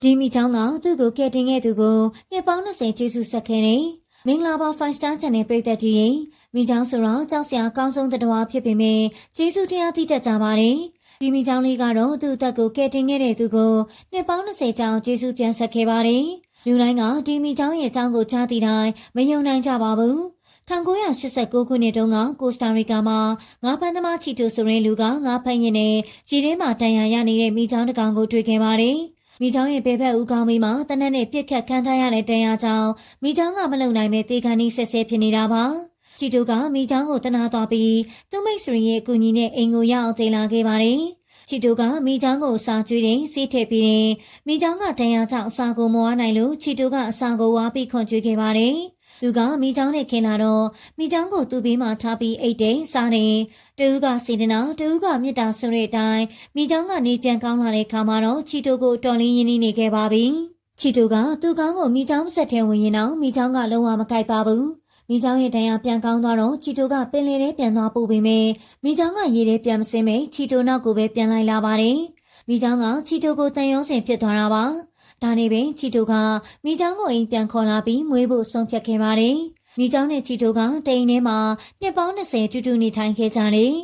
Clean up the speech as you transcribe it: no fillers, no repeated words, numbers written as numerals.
ဒီမိချောင်းကသူ့ကိုကဲတင်ခဲ့သူကိုနှစ်ပေါင်း20ကျေးဇူးဆက်ခဲ့တယ်မင်္ဂလာပါ Five Star Channel ပရိသတ်ကြီးရေမိချောင်းဆိုတော့ကြောက်စရာအကောင်းဆုံးတရားဖြစ်ပေမဲ့ကျေးဇူးတရားသိတတ်ကြပါတယ်ဒီမိချောင်းလေးကတော့သူ့အသက်ကိုကဲတင်ခဲ့တဲ့သူကိုနှစ်ပေါင်း20ကျော်ကျေးဇူးပြန်ဆက်ခဲ့ပါတယ်လူတိုင်းကဒီမိချောင်းရဲ့အကြောင်းကိုကြားသိတိုင်းမယုံနိုင်ကြပါဘူး1989ခုနှစ်တုန်းကကိုစတာရီကာမှာငါးဖမ်းသမားချီတိုဆိုရင်လူကငါးဖမ်းရင်နဲ့ခြေထဲမှာတန်ရာရနေတဲ့မိချောင်းတစ်ကောင်ကိုတွေ့ခဲ့ပါတယ်မိချောင်းရဲ့ဘဲဘက်ဦးကောင်းမိမှာတနက်နဲ့ပြစ်ခတ်ခံထားရတဲ့တန်ရာကြောင့်မိချောင်းကမလုံနိုင်ပဲတေခါနီးဆက်ဆဲဖြစ်နေတာပါချီတိုကမိချောင်းကိုတနာသွားပြီးသူ့မိတ်ဆွေရဲ့အကူအညီနဲ့အိမ်ကိုရောက်အောင်တင်လာခဲ့ပါတယ်ချီတိုကမိချောင်းကိုအစာကျွေးတယ်စီးထည့်ပြီးတယ်မိချောင်းကတန်ရာကြောင့်အစာကိုမဝါနိုင်လို့ချီတိုကအစာကိုဝါပြီးခွန်ကျွေးခဲ့ပါတယ်သူကမိချောင်းနဲ့ခင်လာတော့မိချောင်းကိုသူ့ဘေးမှာထားပြီးအိတ်တယ်စားတယ်တူကစေတနာတူကမေတ္တာဆိုတဲ့အတိုင်းမိချောင်းကနေပြန်ကောင်းလာတဲ့ခါမှာတော့ချီတိုကိုတော်လင်းရင်းနှီးနေခဲ့ပါပြီချီတိုကသူ့ကောင်းကိုမိချောင်းဆက်ထဲဝင်ရင်တော့မိချောင်းကလုံးဝမကိုက်ပါဘူးမိချောင်းရဲ့တရားပြန်ကောင်းသွားတော့ချီတိုကပင်လယ်ထဲပြန်သွားပို့ပေမဲ့မိချောင်းကရေထဲပြန်မစင်းပဲချီတိုနောက်ကိုပဲပြန်လိုက်လာပါတယ်မိချောင်းကချီတိုကိုတန်ရုံးစင်ဖြစ်သွားတာပါဒါနဲ့ပင်ချီတိုကမိချောင်းကိုအိမ်ပြန်ခေါ်လာပြီးမွေးဖို့ဆုံးဖြတ်ခဲ့ပါတယ်။မိချောင်းနဲ့ချီတိုကတိမ်ထဲမှာနှစ်ပေါင်း20တူတူနေထိုင်ခဲ့ကြတယ်